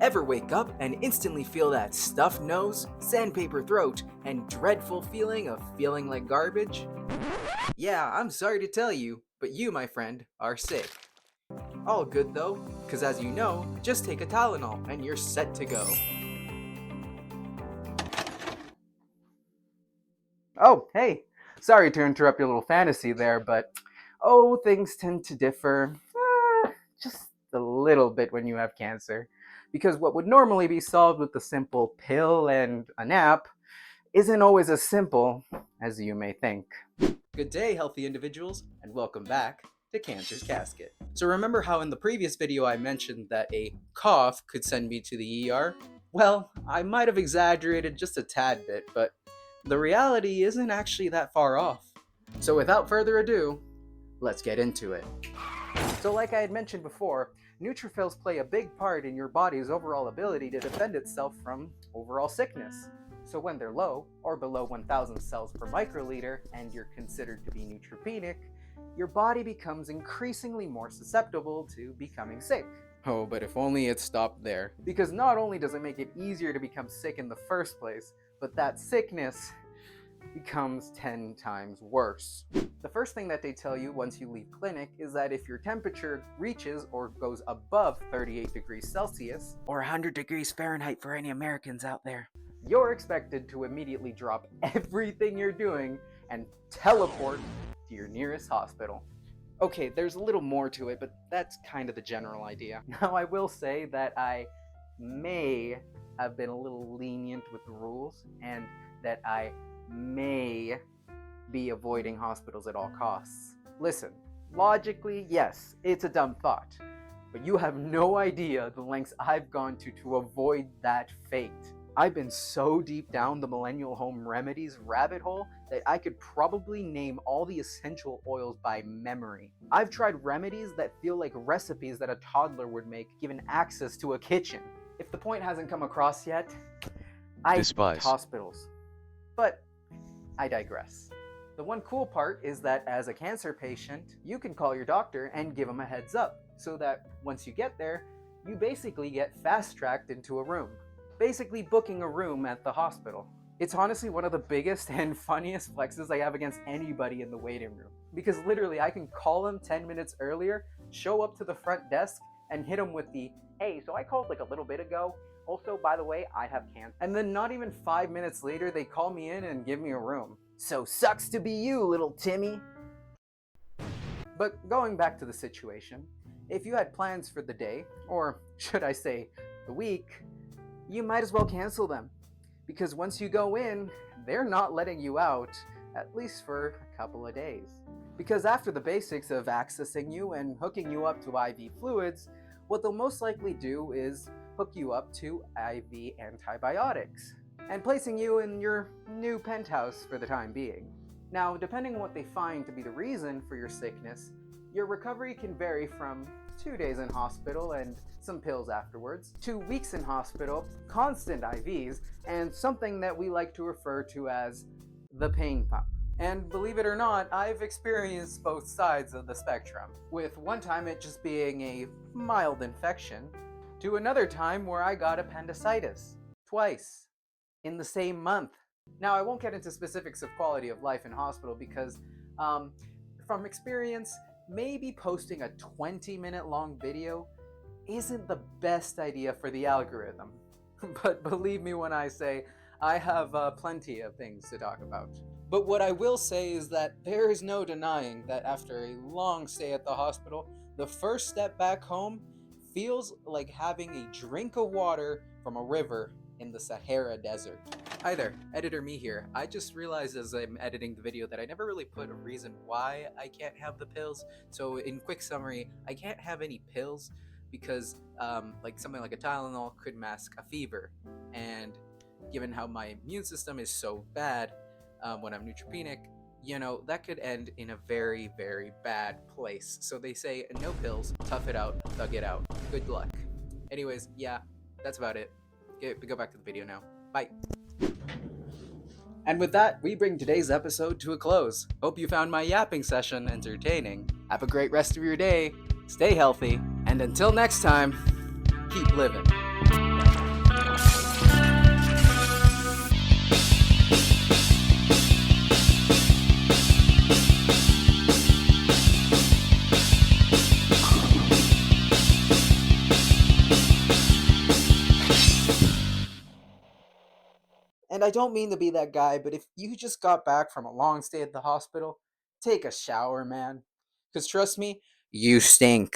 Ever wake up and instantly feel that stuffed nose, sandpaper throat, and dreadful feeling of feeling like garbage? Yeah, I'm sorry to tell you, but you, my friend, are sick. All good though, because as you know, just take a Tylenol and you're set to go. Oh, hey! Sorry to interrupt your little fantasy there, but things tend to differ just a little bit when you have cancer. Because what would normally be solved with a simple pill and a nap isn't always as simple as you may think. Good day, healthy individuals, and welcome back to Cancer's Casket. So remember how in the previous video I mentioned that a cough could send me to the ER? Well, I might have exaggerated just a tad bit, but the reality isn't actually that far off. So without further ado, let's get into it. So like I had mentioned before, neutrophils play a big part in your body's overall ability to defend itself from overall sickness. So when they're low, or below 1,000 cells per microliter, and you're considered to be neutropenic, your body becomes increasingly more susceptible to becoming sick. Oh, but if only it stopped there. Because not only does it make it easier to become sick in the first place, but that sickness becomes 10 times worse. The first thing that they tell you once you leave clinic is that if your temperature reaches or goes above 38 degrees Celsius, or 100 degrees Fahrenheit for any Americans out there, you're expected to immediately drop everything you're doing and teleport to your nearest hospital. Okay, there's a little more to it, but that's kind of the general idea. Now, I will say that I may have been a little lenient with the rules, and that I may be avoiding hospitals at all costs. Listen, logically, yes, it's a dumb thought, but you have no idea the lengths I've gone to avoid that fate. I've been so deep down the millennial home remedies rabbit hole that I could probably name all the essential oils by memory. I've tried remedies that feel like recipes that a toddler would make given access to a kitchen. If the point hasn't come across yet, I hate hospitals. But I digress. The one cool part is that as a cancer patient, you can call your doctor and give them a heads up, so that once you get there, you basically get fast-tracked into a room. Basically booking a room at the hospital. It's honestly one of the biggest and funniest flexes I have against anybody in the waiting room. Because literally I can call them 10 minutes earlier, show up to the front desk, and hit them with the, "Hey, so I called like a little bit ago. Also, by the way, I have cancer." And then not even 5 minutes later, they call me in and give me a room. So sucks to be you, little Timmy. But going back to the situation, if you had plans for the day, or should I say, the week, you might as well cancel them. Because once you go in, they're not letting you out, at least for a couple of days. Because after the basics of accessing you and hooking you up to IV fluids, what they'll most likely do is hook you up to IV antibiotics, and placing you in your new penthouse for the time being. Now, depending on what they find to be the reason for your sickness, your recovery can vary from 2 days in hospital and some pills afterwards, 2 weeks in hospital, constant IVs, and something that we like to refer to as the pain pump. And believe it or not, I've experienced both sides of the spectrum, with one time it just being a mild infection, to another time where I got appendicitis, twice, in the same month. Now, I won't get into specifics of quality of life in hospital because, from experience, maybe posting a 20-minute long video isn't the best idea for the algorithm. But believe me when I say, I have plenty of things to talk about. But what I will say is that there is no denying that after a long stay at the hospital, the first step back home feels like having a drink of water from a river in the Sahara Desert. Hi there, Editor Me here. I just realized as I'm editing the video that I never really put a reason why I can't have the pills. So in quick summary, I can't have any pills because like something like a Tylenol could mask a fever. And given how my immune system is so bad when I'm neutropenic, you know, that could end in a very, very bad place. So they say, no pills, tough it out, thug it out. Good luck. Anyways, yeah, that's about it. Go back to the video now. Bye. And with that, we bring today's episode to a close. Hope you found my yapping session entertaining. Have a great rest of your day, stay healthy, and until next time, keep living. And I don't mean to be that guy, but if you just got back from a long stay at the hospital, take a shower, man. Because trust me, you stink.